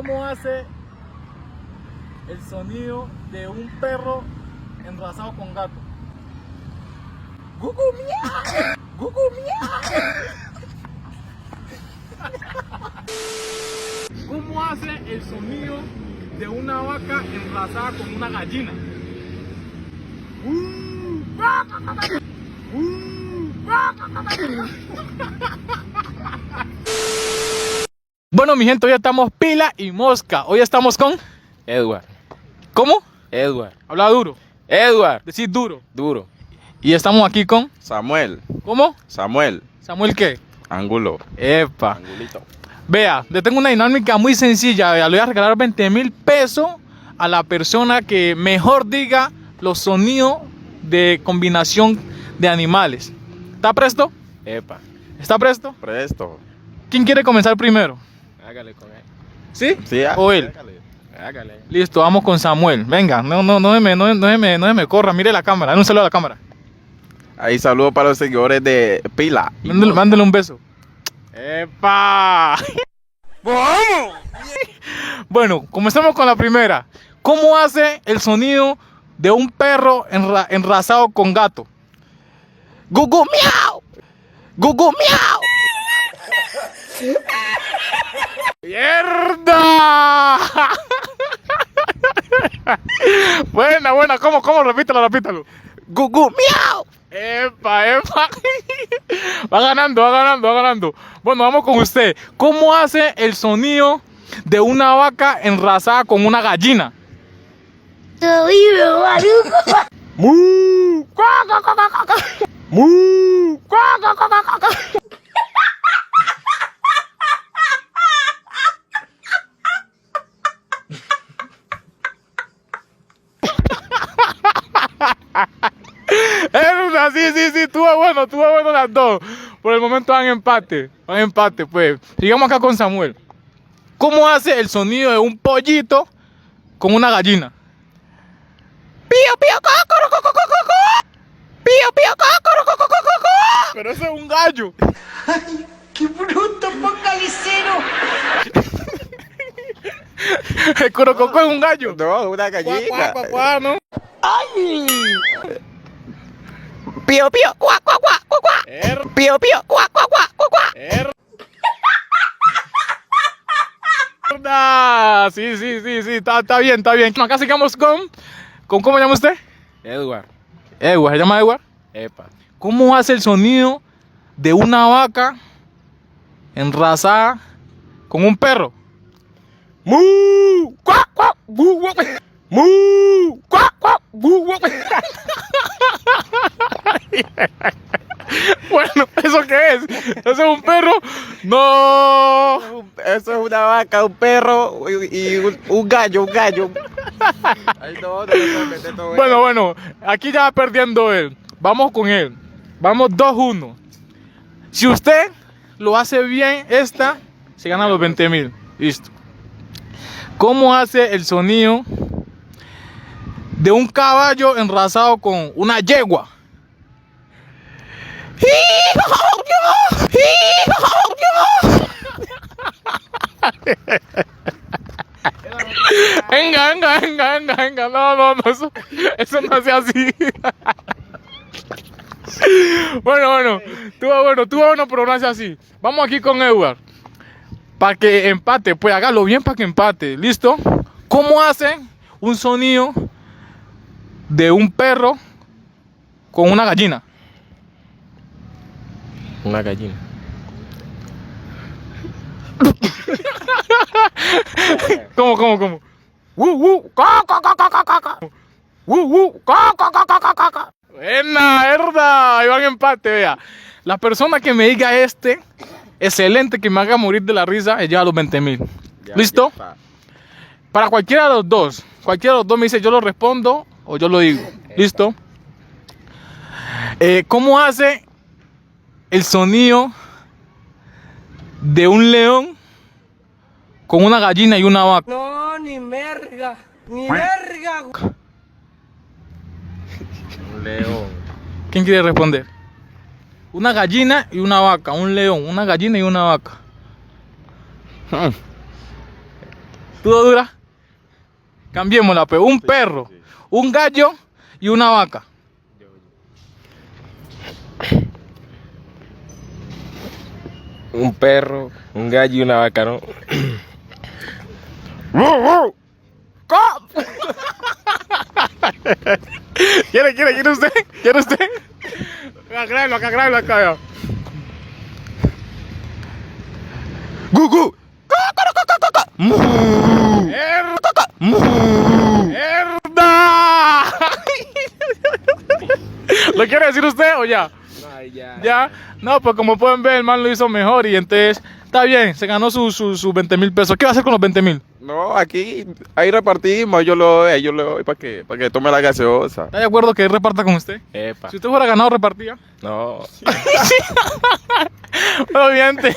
¿Cómo hace el sonido de un perro enlazado con gato? ¡Gugu miau! ¡Gugu miau! ¿Cómo hace el sonido de una vaca enlazada con una gallina? Bueno, mi gente, hoy estamos pila y mosca. Hoy estamos con Edward. ¿Cómo? Edward. Habla duro. Edward. Decir duro. Duro. Y estamos aquí con Samuel. ¿cómo? Samuel. ¿Samuel qué? Angulo. Epa. Angulito. Vea, le tengo una dinámica muy sencilla. Vea, le voy a regalar 20,000 pesos a la persona que mejor diga los sonidos de combinación de animales. ¿Está presto? Epa. ¿Está presto? Presto. ¿Quién quiere comenzar primero? Hágale con él. ¿Sí? Sí, ¿O él? Hágale. Listo, vamos con Samuel. Venga, no me corra. Mire la cámara, dale un saludo a la cámara. Ahí saludo para los seguidores de Pila. Mándale un beso. ¡Epa! ¡Vamos! Bueno, comenzamos con la primera. ¿Cómo hace el sonido de un perro enlazado con gato? ¡Gugu miau! ¡Gugu miau! ¡Mierda! Buena, ¿cómo? Repítalo. ¡Gugu miau! ¡Epa! Va ganando. Bueno, vamos con usted. ¿Cómo hace el sonido de una vaca enlazada con una gallina? ¡Mu! ¡Mu! Sí, estuvo bueno las dos. Por el momento van empate, pues. Sigamos acá con Samuel. ¿Cómo hace el sonido de un pollito con una gallina? Pío, pío, cocoro, cocoro. Pío, pío, cocoro, cocoro. Pero ese es un gallo. ¡Ay, qué bruto, focalicero! El corococó es un gallo. No, una gallina. Cuá, ¿no? ¡Ay! Pío, pío, cuá, cuá, cuá, cuá, cuá. Pío, pío, cuá, cuá, cuá, cuá, cuá. Sí, está bien. Acá sigamos con ¿cómo llama usted? Edward. Edward, ¿se llama Edward? Epa. ¿Cómo hace el sonido de una vaca enlazada con un perro? ¡Mu! ¡Cuá, cuá! ¡Bu, bu! ¡Mu! ¡Cuá, cuá! ¡Bu, bu! Bueno, ¿eso qué es? ¿Eso es un perro? ¡No! Eso es una vaca, un perro y un gallo. Ay, no, Bueno, aquí ya va perdiendo él. Vamos con él. Vamos 2-1. Si usted lo hace bien, se gana los 20,000. Listo. ¿Cómo hace el sonido de un caballo enlazado con una yegua? Venga. No, eso no hace así. Bueno, estuvo bueno, pero no hace así. Vamos aquí con Edward. Para que empate, pues hágalo bien para que empate. ¿Listo? ¿Cómo hace un sonido de un perro con una gallina? Una gallina. ¿Cómo? Buena, verdad. Ahí van empate, vea. La persona que me diga excelente, que me haga morir de la risa, lleva los 20,000. ¿Listo? Para cualquiera de los dos. Cualquiera de los dos me dice, yo lo respondo o yo lo digo. ¿Listo? ¿Cómo hace el sonido de un león con una gallina y una vaca? No, ni merga. Un león. ¿Quién quiere responder? Una gallina y una vaca, un león, una gallina y una vaca. ¿Tuvo dura? Cambiémosla, pues. Un perro, un gallo y una vaca. Un perro, un gallo y una vaca, ¿no? ¿Quiere usted? ¿Quiere usted? Grábelo acá, ya. ¡Gugu! ¡Herda! ¿Lo quiere decir usted o ya? ¿Ya? No, pues como pueden ver, el man lo hizo mejor y entonces está bien, se ganó sus 20,000 pesos. ¿Qué va a hacer con los 20,000? No, aquí, ahí repartimos, yo lo doy para que tome la gaseosa. ¿Está de acuerdo que él reparta con usted? Epa. Si usted fuera ganado, repartía. No. Obviamente.